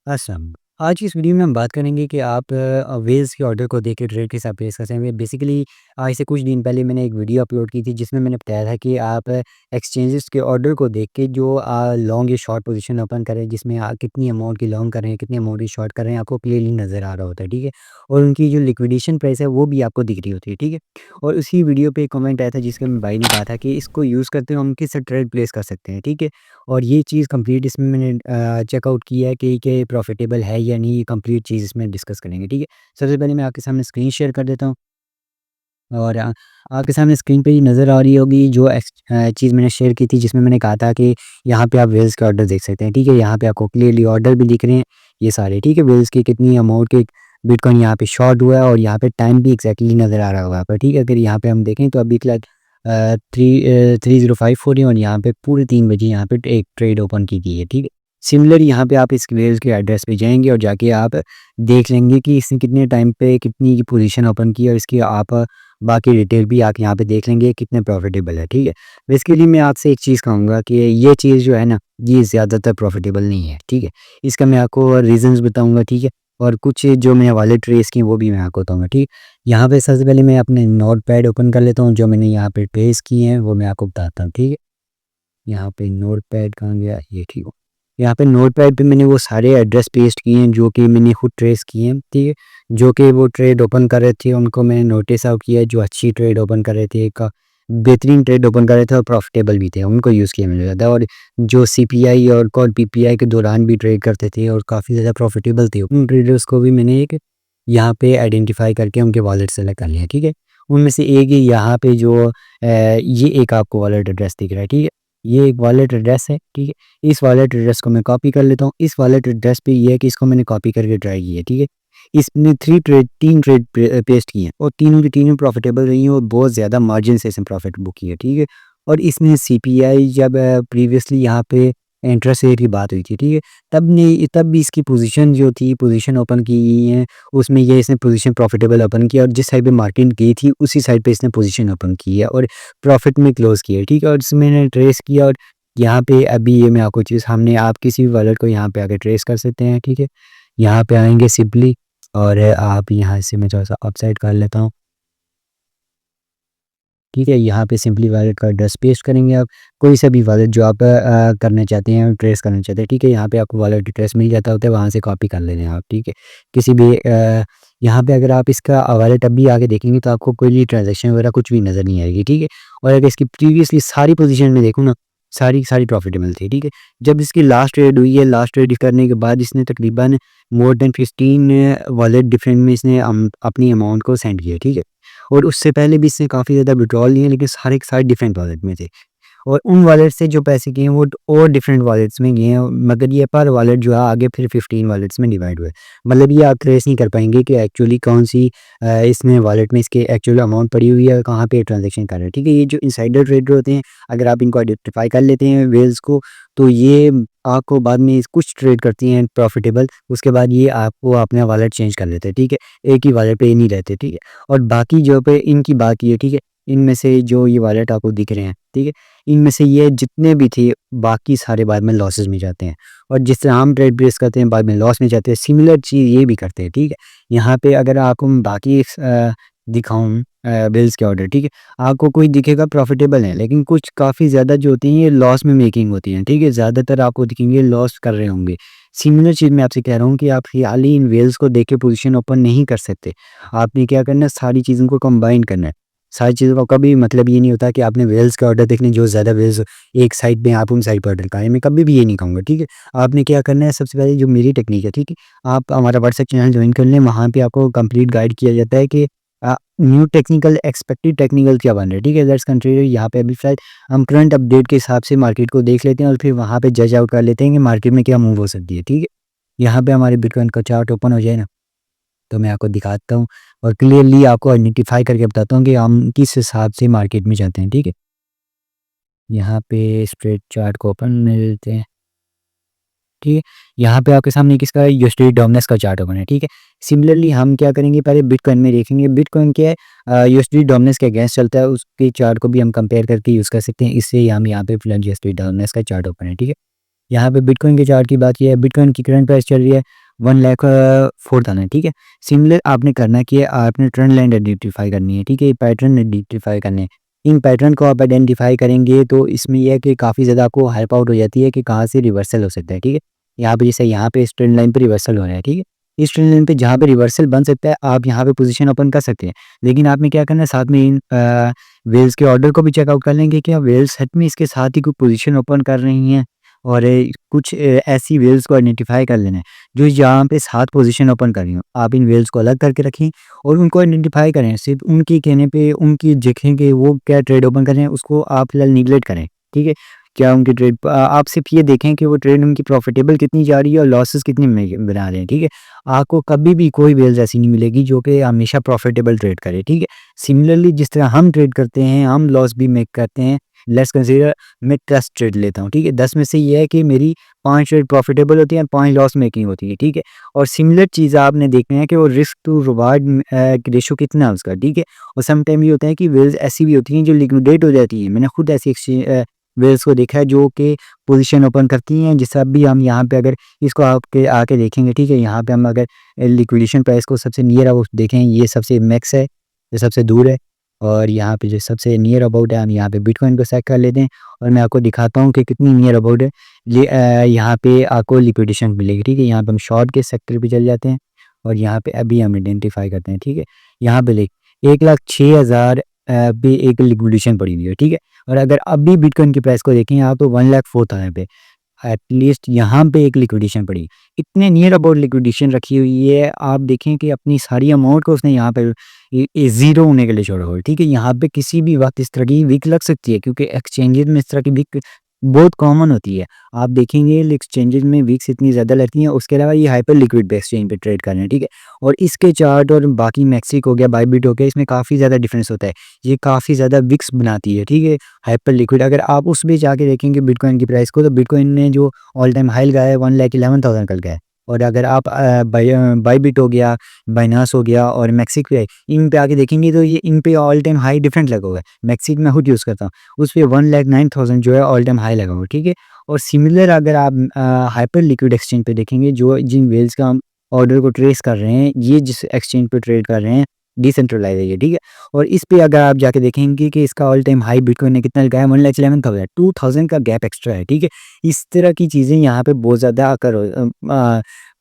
असम। आज की इस वीडियो में हम बात करेंगे कि आप वेल्स के ऑर्डर को देख के ट्रेड के हिसाब से कर सकते हैं। बेसिकली आज से कुछ दिन पहले मैंने एक वीडियो अपलोड की थी जिसमें मैंने बताया था कि आप एक्सचेंजेस के ऑर्डर को देख के जो लॉन्ग या शॉर्ट पोजीशन ओपन करें, जिसमें कितनी अमाउंट की लॉन्ग कर रहे हैं, कितनी अमाउंट की शॉर्ट कर रहे हैं, आपको क्लियरली नज़र आ रहा होता है, ठीक है। और उनकी जो लिक्विडेशन प्राइस है वो भी आपको दिख रही होती है, ठीक है। और उसी वीडियो पे एक कमेंट आया था जिसके भाई ने कहा था कि इसको यूज़ करते हुए हम किस ट्रेड प्लेस कर सकते हैं, ठीक है। और ये चीज़ कंप्लीट इसमें मैंने चेकआउट किया है कि प्रॉफिटेबल है या नहीं, ये कंप्लीट चीज़ इसमें डिस्कस करेंगे, ठीक है। सबसे पहले मैं आपके सामने स्क्रीन शेयर कर देता हूँ और आपके सामने स्क्रीन पे ही नज़र आ रही होगी जो चीज़ मैंने शेयर की थी जिसमें मैंने कहा था कि यहाँ पे आप वेल्स के ऑर्डर देख सकते हैं, ठीक है। यहाँ पे आपको क्लियरली ऑर्डर भी दिख रहे हैं ये सारे, ठीक है। वेल्स की कितनी अमाउंट के बिटकॉइन यहाँ पे शॉर्ट हुआ है और यहाँ पे टाइम भी एग्जैक्टली नज़र आ रहा होगा आपको, ठीक है। अगर यहाँ पे हम देखें तो अभी फिलहाल 3:05 हो रही है और यहाँ पे पूरे 3 बजे यहाँ पे एक ट्रेड ओपन की गई है, ठीक है। सिमिलर यहाँ पे आप इस वेल्स के एड्रेस पे जाएंगे और जाके आप देख लेंगे कि इसने कितने टाइम पे कितनी पोजीशन ओपन की और इसकी आप बाकी डिटेल भी आप यहाँ पे देख लेंगे कितने प्रॉफिटेबल है, ठीक है। बेसिकली मैं आपसे एक चीज़ कहूँगा कि ये चीज़ जो है ना, ये ज़्यादातर प्रॉफिटेबल नहीं है, ठीक है। इसका मैं आपको रीज़न्स बताऊँगा, ठीक है। और कुछ जो मैंने वॉलेट ट्रेस की वो भी मैं आपको बताऊँगा, ठीक है। यहाँ पे सबसे पहले मैं अपने नोटपैड ओपन कर लेता हूँ, जो मैंने यहाँ पे ट्रेस किए हैं वो मैं आपको बताता हूँ, ठीक है। यहाँ पे नोटपैड कहाँ गया, ये ठीक हो। यहाँ पे नोटपैड पे मैंने वो सारे एड्रेस पेस्ट किए हैं जो कि मैंने खुद ट्रेस किए हैं, ठीक है। जो कि वो ट्रेड ओपन कर रहे थे उनको मैंने नोटिस आउट किया है, जो अच्छी ट्रेड ओपन कर रहे थे, एक बेहतरीन ट्रेड ओपन कर रहे थे और प्रॉफिटेबल भी थे, उनको यूज़ किया मैंने ज़्यादा। और जो सीपीआई और कॉल पीपीआई के दौरान भी ट्रेड करते थे और काफ़ी ज़्यादा प्रॉफिटेबल थे, उन ट्रेडर्स को भी मैंने एक यहाँ पे आइडेंटिफाई करके उनके वॉलेट सेलेक्ट कर लिया, ठीक है। उनमें से एक ही यहाँ पे जो ये एक आपको वॉलेट एड्रेस दिख रहा है, ठीक है। ये एक वॉलेट एड्रेस है, ठीक है। इस वॉलेट एड्रेस को मैं कॉपी कर लेता हूँ। इस वॉलेट एड्रेस पे ये है कि इसको मैंने कॉपी करके ट्राई किया है, ठीक है। इसने 3 ट्रेड पेस्ट किए हैं और तीनों की तीनों प्रॉफिटेबल रही हैं और बहुत ज़्यादा मार्जिन से इसने प्रॉफिट बुक किया है, ठीक है। और इसमें सीपीआई जब प्रीवियसली यहाँ पे इंटरेस्ट रेट की बात हुई थी, ठीक है, तब भी इसकी पोजीशन जो थी, पोजीशन ओपन की गई है, उसमें ये इसने पोजीशन प्रॉफिटेबल ओपन किया और जिस साइड पे मार्केट गई थी उसी साइड पे इसने पोजीशन ओपन की है और प्रॉफिट में क्लोज़ किया है, ठीक है। और इसमें मैंने ट्रेस किया और यहाँ पे अभी ये मैं आपको चीज़ सामने आप किसी भी वॉलेट को यहाँ पे आके ट्रेस कर सकते हैं, ठीक है। यहाँ पे आएँगे सिंपली और आप यहाँ से मैं थोड़ा-सा अपसाइड कर लेता हूँ। ठीक है, यहाँ पे सिंपली वॉलेट का एड्रेस पेस्ट करेंगे आप, कोई सा भी वॉलेट जो आप करना चाहते हैं, ट्रेस करना चाहते हैं, ठीक है। यहाँ पे आपको वॉलेट एड्रेस मिल जाता होता है, वहाँ से कॉपी कर लेना है आप, ठीक है। किसी भी यहाँ पे अगर आप इसका वॉलेट अभी आगे देखेंगे तो आपको कोई भी ट्रांज़ैक्शन वगैरह कुछ भी नज़र नहीं आएगी, ठीक है। और अगर इसकी प्रीवियसली सारी पोज़ीशन में देखूँ ना, सारी सारी प्रॉफ़िटेबल थी, ठीक है। जब इसकी लास्ट ट्रेड हुई है, लास्ट ट्रेड करने के बाद इसने तकरीबन मोर देन 15 वॉलेट डिफरेंट में इसने अपनी अमाउंट को सेंड किया, ठीक है। और उससे पहले भी इसने काफ़ी ज़्यादा विथड्रॉल लिए लेकिन सारे के सारे डिफरेंट वॉलेट में थे। और उन वॉलेट से जो पैसे गए हैं वो और डिफरेंट वॉलेट्स में गए हैं, मगर ये पर वॉलेट जो है आगे फिर 15 वॉलेट्स में डिवाइड हुए। मतलब ये आप ट्रेस नहीं कर पाएँगे कि एक्चुअली कौन-सी इसमें वॉलेट में इसकी एक्चुअल अमाउंट पड़ी हुई है, कहाँ पे ट्रांज़ैक्शन कर रहे हैं, ठीक है। ये जो इनसाइडर ट्रेडर होते हैं, अगर आप इनको आइडेंटिफ़ाई कर लेते हैं वेल्स को, तो ये आपको बाद में कुछ ट्रेड करती हैं प्रॉफ़िटेबल, उसके बाद ये आपको अपना वॉलेट चेंज कर लेते हैं, ठीक है। एक ही वॉलेट पे ही नहीं रहते, ठीक है। और बाकी जो पे इनकी बात की है, ठीक है, इनमें से जो ये वॉलेट आपको दिख रहे हैं, ठीक है, इनमें से ये जितने भी थे बाकी सारे बाद में लॉसेस में जाते हैं और जिस तरह हम ट्रेड प्लेस करते हैं बाद में लॉस में जाते हैं, सिमिलर चीज़ ये भी करते हैं, ठीक है। यहाँ पे अगर आपको मैं बाकी दिखाऊँ बिल्स के ऑर्डर, ठीक है, आपको कोई दिखेगा प्रॉफिटेबल है लेकिन कुछ काफ़ी ज़्यादा जो होती हैं ये लॉस में मेकिंग होती हैं, ठीक है। ज़्यादातर आपको दिखेंगे लॉस कर रहे होंगे। सिमिलर चीज़ मैं आपसे कह रहा हूँ कि आप खाली इन वेल्स को देख के पोजीशन ओपन नहीं कर सकते। आपने क्या करना है, सारी चीज़ों को कंबाइन करना है। सारी चीज़ों का कभी मतलब ये नहीं होता कि आपने वेल्स का ऑर्डर देखने जो ज़्यादा वेल्स एक साइड में आप उन साइड पर ऑर्डर करें, मैं कभी भी ये नहीं कहूँगा, ठीक है। आपने क्या करना है, सबसे पहले जो मेरी टेक्नीक है, ठीक है, आप हमारा व्हाट्सएप चैनल ज्वाइन कर लें, वहाँ पे आपको कंप्लीट गाइड किया जाता है कि न्यू टेक्निकल एक्सपेक्टेड टेक्निकल क्या बन रहा है, ठीक है। दैट्स कंट्री यहाँ पे अभी फ़िलहाल हम करंट अपडेट के हिसाब से मार्केट को देख लेते हैं और फिर वहाँ पे जज आउट कर लेते हैं कि मार्केट में क्या मूव हो सकती है, ठीक है। यहाँ पे हमारे बिटकॉइन का चार्ट ओपन हो जाए ना, तो मैं आपको दिखाता हूँ और क्लियरली आपको आइडेंटिफ़ाई करके बताता हूँ कि हम किस हिसाब से मार्केट में जाते हैं, ठीक है। यहाँ पे स्ट्रेट चार्ट को ओपन कर लेते हैं, ठीक है। यहाँ पे आपके सामने किसका है, यूएसडी डोमिनेंस का चार्ट ओपन है, ठीक है। सिमिलरली हम क्या करेंगे, पहले बिटकॉइन में देखेंगे बिटकॉइन क्या है, यूएसडी डोमिनेंस के अगेंस्ट चलता है, उसके चार्ट को भी हम कंपेयर करके यूज़ कर सकते हैं। इससे हम यहाँ पे फिलहाल यूएसडी डोमिनेंस का चार्ट ओपन है, ठीक है। यहाँ पे बिटकॉइन के चार्ट की बात की है, बिटकॉइन की करंट प्राइस चल रही है 1,04,000, ठीक है। सिमिलर आपने करना कि आपने ट्रेंड लाइन आइडेंटिफाई करनी है, ठीक है, पैटर्न आइडेंटिफाई करने हैं। इन पैटर्न को आप आइडेंटिफाई करेंगे तो इसमें यह है कि काफ़ी ज़्यादा आपको हेल्प आउट हो जाती है कि कहाँ से रिवर्सल हो सकता है, ठीक है। यहाँ पे जैसे यहाँ पे इस ट्रेंड लाइन पे रिवर्सल हो रहा है, ठीक है। इस ट्रेंड लाइन पे जहाँ पे रिवर्सल बन सकता है आप यहाँ पे पोजीशन ओपन कर सकते हैं। लेकिन आपने क्या करना है, साथ में इन वेल्स के ऑर्डर को भी चेकआउट कर लेंगे कि वेल्स सच में इसके साथ ही कोई पोजीशन ओपन कर रही हैं, और कुछ ऐसी वेल्स को आइडेंटिफाई कर लेना है जो यहाँ पे साथ पोजीशन ओपन कर रही हो। आप इन वेल्स को अलग करके रखें और उनको आइडेंटिफाई करें। सिर्फ उनके कहने पे उनकी देखें कि वो क्या ट्रेड ओपन कर रहे हैं, उसको आप फिलहाल निगलेक्ट करें, ठीक है। क्या उनकी ट्रेड आप सिर्फ ये देखें कि वो ट्रेड उनकी प्रॉफिटेबल कितनी जा रही है और लॉसेस कितनी बना रहे हैं, ठीक है। आपको कभी भी कोई वेल्स ऐसी नहीं मिलेगी जो कि हमेशा प्रॉफिटेबल ट्रेड करे, ठीक है। सिमिलरली जिस तरह हम ट्रेड करते हैं, हम लॉस भी मेक करते हैं। लेट्स कंसीडर मैं 10 ट्रेड लेता हूँ, ठीक है। 10 में से ये है कि मेरी 5 ट्रेड प्रॉफिटेबल होती हैं, 5 लॉस मेकिंग होती है, ठीक है। और सिमिलर चीज़ आपने देखना है कि वो रिस्क टू रिवार्ड रेशो कितना है उसका, ठीक है। और सम टाइम ये होता है कि वेल्स ऐसी भी होती हैं जो लिक्विडेट हो जाती हैं। मैंने खुद ऐसी वेल्स को देखा है जो कि पोजीशन ओपन करती हैं। जिस भी हम यहाँ पे अगर इसको आपके आके देखेंगे, ठीक है, यहाँ पे हम अगर लिक्विडेशन प्राइस को सबसे नियर अबाउट देखें, ये सबसे मैक्स है, ये सबसे दूर है। और यहाँ पे जो सबसे नियर अबाउट है, हम यहाँ पे बिटकॉइन को सेलेक्ट कर लेते हैं और मैं आपको दिखाता हूँ कि कितनी नियर अबाउट है। ये यहाँ पे आपको लिक्विडेशन मिलेगी, ठीक है। यहाँ पे हम शॉर्ट के सेक्टर पे चले जाते हैं और यहाँ पे अभी हम आइडेंटिफाई करते हैं, ठीक है। यहाँ पे लिख 1,06,000 पे एक लिक्विडेशन पड़ी हुई है, ठीक है। और अगर अभी बिटकॉइन की प्राइस को देखें यहाँ तो 1,04,000 पे एटलीस्ट यहाँ पे एक लिक्विडेशन पड़ी। इतने नियर अबाउट लिक्विडेशन रखी हुई है, आप देखें कि अपनी सारी अमाउंट को उसने यहाँ पे ज़ीरो होने के लिए छोड़ा हुआ है, ठीक है। यहाँ पे किसी भी वक़्त इस तरह की विक लग सकती है क्योंकि एक्सचेंजेस में इस तरह की विक बहुत कॉमन होती है। आप देखेंगे एक्सचेंजेस में विक्स इतनी ज़्यादा लगती हैं, उसके अलावा ये हाइपर लिक्विड पे एक्सचेंज पे ट्रेड कर रहे हैं, ठीक है। और इसके चार्ट और बाकी मैक्सिक हो गया, बायबिट हो गया, इसमें काफ़ी ज़्यादा डिफरेंस होता है। ये काफ़ी ज़्यादा विक्स बनाती है, ठीक है, हाइपर लिक्विड। अगर आप उस पे जाके देखेंगे बिटकॉइन की प्राइस को, तो बिटकॉइन ने जो ऑल टाइम हाई लगाया है 1,11,000 कल का है। और अगर आप बायबिट हो गया, बाइनांस हो गया और मैक्सिक पे इन पे आके देखेंगे तो ये इन पे ऑल टाइम हाई डिफरेंट लगा हुआ है। मैक्सिक मैं खुद यूज़ करता हूँ, उस पे 1,09,000 जो है ऑल टाइम हाई लगा हुआ है, ठीक है। और सिमिलर अगर आप हाइपर लिक्विड एक्सचेंज पे देखेंगे, जो जिन वेल्स का हम ऑर्डर को ट्रेस कर रहे हैं, ये जिस एक्सचेंज पे ट्रेड कर रहे हैं, डिसेंट्रलाइज़ है ये, ठीक है। और इस पे अगर आप जाके देखेंगे कि इसका ऑल टाइम हाई बिटकॉइन ने कितना लगाया है, 1,11,000, 2,000 का गैप एक्स्ट्रा है, ठीक है। इस तरह की चीज़ें यहाँ पे बहुत ज़्यादा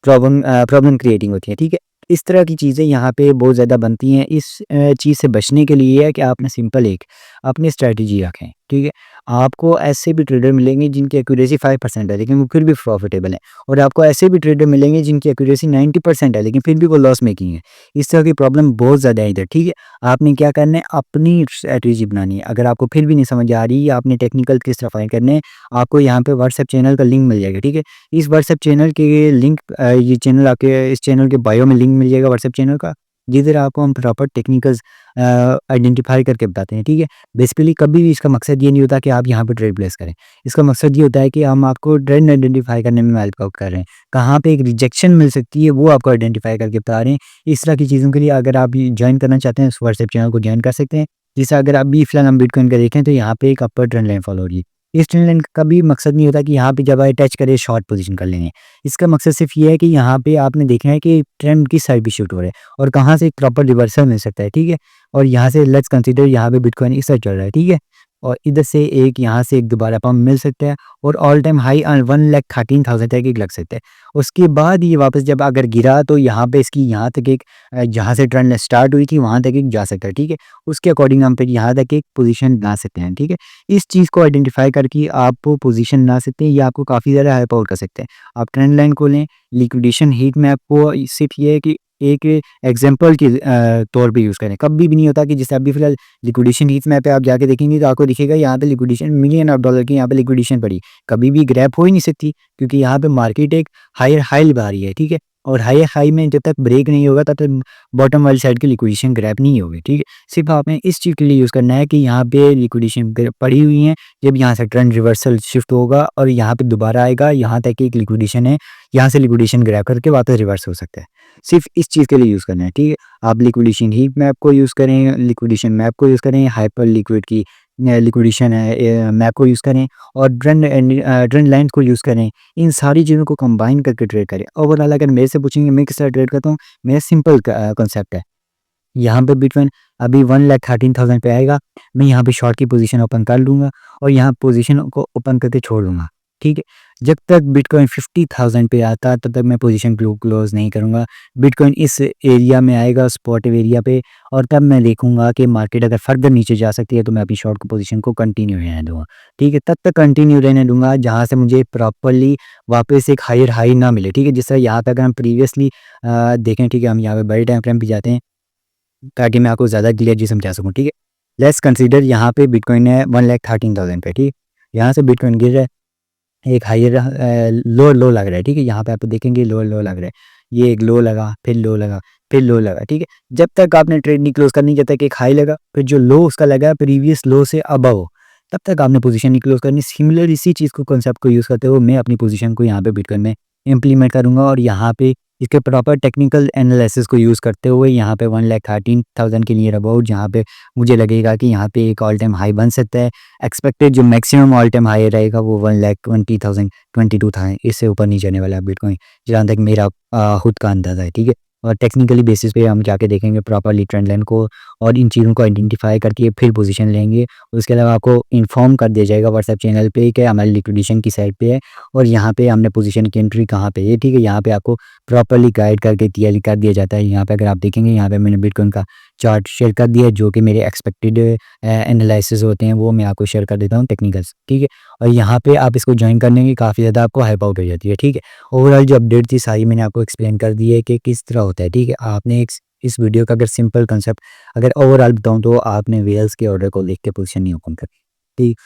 प्रॉब्लम क्रिएटिंग होती है, ठीक है। इस तरह की चीज़ें यहाँ पे बहुत ज़्यादा बनती हैं। इस चीज़ से बचने के लिए है कि आपने सिंपल एक अपनी स्ट्रैटेजी रखें, ठीक है। आपको ऐसे भी ट्रेडर मिलेंगे जिनकी एक्यूरेसी 5% है लेकिन वो फिर भी प्रॉफिटेबल है, और आपको ऐसे भी ट्रेडर मिलेंगे जिनकी एक्यूरेसी 90% है लेकिन फिर भी वो लॉस मेकिंग है। इस तरह की प्रॉब्लम बहुत ज़्यादा है इधर, ठीक है। आपने क्या करना है, अपनी स्ट्रैटेजी बनानी है। अगर आपको फिर भी नहीं समझ आ रही या आपने टेक्निकल किस तरह फाइंड करने हैं, आपको यहाँ पे व्हाट्सएप चैनल का लिंक मिल जाएगा, ठीक है। इस व्हाट्सएप चैनल के लिंक ये चैनल आपके इस चैनल के बायो में लिंक मिल जाएगा व्हाट्सएप चैनल का, जिधर आपको हम प्रॉपर टेक्निकल्स आइडेंटिफाई करके बताते हैं, ठीक है। बेसिकली कभी भी इसका मकसद ये नहीं होता कि आप यहाँ पे ट्रेड प्लेस करें। इसका मकसद ये होता है कि हम आपको ट्रेंड आइडेंटिफाई करने में हेल्प आउट कर रहे हैं। कहाँ पे एक रिजेक्शन मिल सकती है वो आपको आइडेंटिफाई करके बता रहे हैं। इस तरह की चीज़ों के लिए अगर आप ज्वाइन करना चाहते हैं, उस व्हाट्सएप चैनल को ज्वाइन कर सकते हैं। जैसे अगर अभी फिलहाल हम बिटकॉइन का देखें तो यहाँ पे एक अपर ट्रेंड लाइन फॉलो हो रही है। इस ट्रेंड लाइन का भी मकसद नहीं होता कि यहाँ पे जब आए टच करे शॉर्ट पोजीशन कर लेंगे। इसका मकसद सिर्फ ये है कि यहाँ पे आपने देखना है कि ट्रेंड किस साइड पे शूट हो रहा है और कहाँ से एक प्रॉपर रिवर्सल मिल सकता है, ठीक है। और यहाँ से लेट्स कंसीडर यहाँ पे बिटकॉइन इस साइड चल रहा है, ठीक है। और इधर से एक यहाँ से एक दोबारा पंप मिल सकता है और ऑल टाइम हाई 1,13,000 तक एक लग सकता है। उसके बाद ये वापस जब अगर गिरा तो यहाँ पे इसकी यहाँ तक एक जहाँ से ट्रेंड स्टार्ट हुई थी वहाँ तक एक जा सकता है, ठीक है। उसके अकॉर्डिंग हम फिर यहाँ तक एक पोजीशन बना सकते हैं, ठीक है। इस चीज़ को आइडेंटिफाई करके आप पोजीशन बना सकते हैं, ये आपको काफ़ी ज़्यादा हेल्प आउट कर सकते हैं। आप ट्रेंड लाइन को लें, लिक्विडेशन हीट मैप को सिर्फ ये है कि एक एग्जांपल के तौर पे यूज़ करें। कभी भी नहीं होता कि जैसे अभी फिलहाल लिक्विडेशन हीट मैप पे आप जाके देखेंगे तो आपको दिखेगा यहाँ पे लिक्विडेशन मिलियन ऑफ डॉलर की यहाँ पे लिक्विडेशन पड़ी। कभी भी ग्रैब हो ही नहीं सकती क्योंकि यहाँ पे मार्केट एक हायर हाई लगा रही है, ठीक है। और हायर हाई में जब तक ब्रेक नहीं होगा तब तक बॉटम वाली साइड की लिक्विडेशन ग्रैब नहीं होगी, ठीक है। सिर्फ आपने इस चीज़ के लिए यूज़ करना है कि यहाँ पे लिक्विडेशन पड़ी हुई है, जब यहाँ से ट्रेंड रिवर्सल शिफ्ट होगा और यहाँ पे दोबारा आएगा, यहाँ तक एक लिक्विडेशन है, यहाँ से लिक्विडेशन ग्रैब करके वापस रिवर्स हो सकता है। सिर्फ इस चीज़ के लिए यूज़ करना है, ठीक है। आप लिक्विडेशन हीट मैप को यूज़ करें, लिक्विडेशन मैप को यूज़ करें, हाइपर लिक्विड की लिक्विडेशन है, मैक्रो यूज़ करें और ट्रेंड लाइन को यूज़ करें। इन सारी चीज़ों को कंबाइन करके ट्रेड करें। ओवरऑल अगर मेरे से पूछेंगे मैं किस तरह ट्रेड करता हूँ, मेरा सिंपल कॉन्सेप्ट है। यहाँ पे बिटकॉइन अभी 1,13,000 पे आएगा, मैं यहाँ पे शॉर्ट की पोज़ीशन ओपन कर लूँगा और यहाँ पोज़ीशन को ओपन करके छोड़ दूँगा, ठीक है? जब तक बिटकॉइन 50,000 पे आता है, तब तक मैं पोज़ीशन क्लोज़ नहीं करूँगा। बिटकॉइन इस एरिया में आएगा, सपोर्टिव एरिया पे, और तब मैं देखूँगा कि मार्केट अगर फर्दर नीचे जा सकती है, तो मैं अपनी शॉर्ट की पोज़ीशन को कंटिन्यू रहने दूँगा, ठीक है? तब तक कंटिन्यू रहने दूँगा, जहाँ से मुझे प्रॉपर्ली वापस एक हायर हाई ना मिले, ठीक है? जिस तरह यहाँ पे अगर हम प्रीवियसली देखें, ठीक है? हम यहाँ पे बड़े टाइम फ्रेम पे जाते हैं, ताकि मैं आपको ज़्यादा क्लियरली समझा सकूँ, ठीक है? लेट्स कंसीडर यहाँ पे बिटकॉइन है 1,13,000 पे, ठीक? यहाँ से बिटकॉइन गिर रहा है, एक हायर लो लग रहा है, ठीक है? यहाँ पे आप देखेंगे लो लग रहा है। ये एक लो लगा, फिर लो लगा, फिर लो लगा, ठीक है? जब तक आपने ट्रेड नहीं क्लोज़ करनी, जब तक एक हाई लगा, फिर जो लो उसका लगा प्रीवियस लो से अबव हो, तब तक आपने पोज़ीशन नहीं क्लोज़ करनी। सिमिलर इसी चीज़ को, कॉन्सेप्ट को यूज़ करते हुए मैं अपनी पोज़ीशन को यहाँ पे बिटकॉइन में इम्प्लीमेंट करूँगा और यहाँ पे इसके प्रॉपर टेक्निकल एनालिसिस को यूज़ करते हुए यहाँ पे 1,13,000 के नियर अबाउट, जहाँ पे मुझे लगेगा कि यहाँ पे एक ऑल टाइम हाई बन सकता है। एक्सपेक्टेड जो मैक्सिमम ऑल टाइम हाई रहेगा वो 1,20,000 22,000, इससे ऊपर नहीं जाने वाला है बिटकॉइन, जहाँ तक मेरा खुद का अंदाज़ा है, ठीक है? और टेक्निकली बेसिस पे हम जाके देखेंगे प्रॉपर्ली ट्रेंड लाइन को, और इन चीज़ों को आइडेंटिफाई करके फिर पोजीशन लेंगे। उसके अलावा आपको इन्फॉर्म कर दिया जाएगा व्हाट्सएप चैनल पे कि हमारी लिक्विडेशन की साइड पे है और यहाँ पे हमने पोजीशन की एंट्री कहाँ पे है, ठीक है? यहाँ पे आपको प्रॉपर्ली गाइड करके तैयारी कर दिया जाता है। यहाँ पे अगर आप देखेंगे, यहाँ पे मैंने बिटकॉइन का चार्ट शेयर कर दिया है, जो कि मेरे एक्सपेक्टेड एनालिसिस होते हैं, वो मैं आपको शेयर कर देता हूँ टेक्निकल्स, ठीक है? और यहाँ पे आप इसको जॉइन करने की काफ़ी ज़्यादा आपको हेल्प आउट हो जाती है, ठीक है? ओवरऑल जो अपडेट थी सारी मैंने आपको एक्सप्लेन कर दी है कि किस तरह होता है, ठीक है? आपने एक इस वीडियो का अगर सिंपल कंसेप्ट अगर ओवरऑल बताऊँ, तो आपने वेल्स के ऑर्डर को देख के पोजीशन नहीं ओपन करनी, ठीक?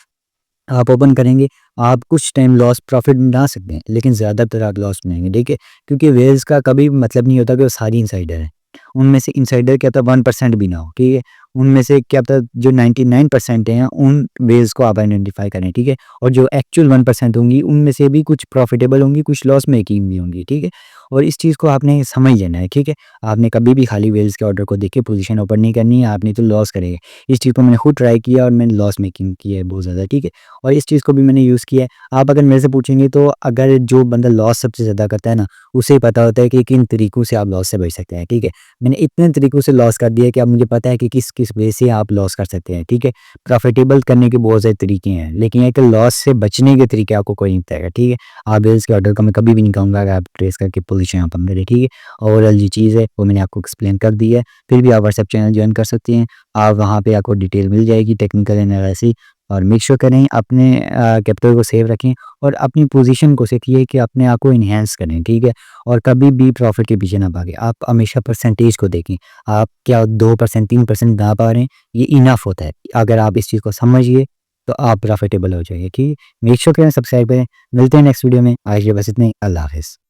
आप ओपन करेंगे, आप कुछ टाइम लॉस प्रॉफ़िट बना सकते हैं, लेकिन ज़्यादातर आप लॉस बनाएँगे, ठीक है? क्योंकि वेल्स का कभी मतलब नहीं होता कि वो सारी इनसाइडर हैं। उनमें से इनसाइडर क्या पता 1% भी ना हो, ठीक है? उनमें से क्या पता जो 99% हैं, उन वेल्स को आप आइडेंटिफ़ाई करें, ठीक है? और जो एक्चुअल 1% होंगी, उनमें से भी कुछ प्रॉफ़िटेबल होंगी, कुछ लॉस मेकिंग भी होंगी, ठीक है? और इस चीज़ को आपने समझ लेना है, ठीक है? आपने कभी भी खाली वेल्स के ऑर्डर को देख के पोज़ीशन ओपन नहीं करनी है, आप नहीं तो लॉस करेंगे। इस चीज़ को मैंने खुद ट्राई किया और मैंने लॉस मेकिंग की है बहुत ज़्यादा, ठीक है? और इस चीज़ को भी मैंने यूज़ किया है। आप अगर मेरे से पूछेंगे, तो अगर जो बंदा लॉस सबसे ज़्यादा करता है ना, उसे ही पता होता है कि किन तरीकों से आप लॉस से बच सकते हैं, ठीक है? मैंने इतने तरीकों से लॉस कर दिया है कि अब मुझे पता है कि किस-किस वे से आप लॉस कर सकते हैं, ठीक है? प्रॉफ़िटेबल करने के बहुत सारे तरीके हैं, लेकिन एक लॉस से बचने के तरीके आपको कोई नहीं बताएगा, ठीक है? आप वेल्स के ऑर्डर को मैं कभी भी नहीं कहूँगा कि आप ट्रेस करके पोज़ीशन ओपन करें, ठीक है? ओवरऑल ये चीज़ है, वो मैंने आपको एक्सप्लेन कर दी है। फिर भी आप व्हाट्सएप चैनल जॉइन कर सकते हैं। आप वहाँ पे आपको डिटेल मिल जाएगी, टेक्निकल एनालिसिस, और मेक श्योर करें अपने कैपिटल को सेव रखें और अपनी पोजीशन को सीखिए कि अपने आप को एनहांस करें, ठीक है? और कभी भी प्रॉफिट के पीछे ना भागें। आप हमेशा परसेंटेज को देखें। आप क्या 2% 3% ना पा रहे हैं, ये इनफ होता है। अगर आप इस चीज़ को समझिए, तो आप प्रॉफिटेबल हो जाइए, ठीक है? मेक श्योर करें सब्सक्राइब करें। मिलते हैं नेक्स्ट वीडियो में। आज के बस इतना ही। अल्लाह हाफ़िज़।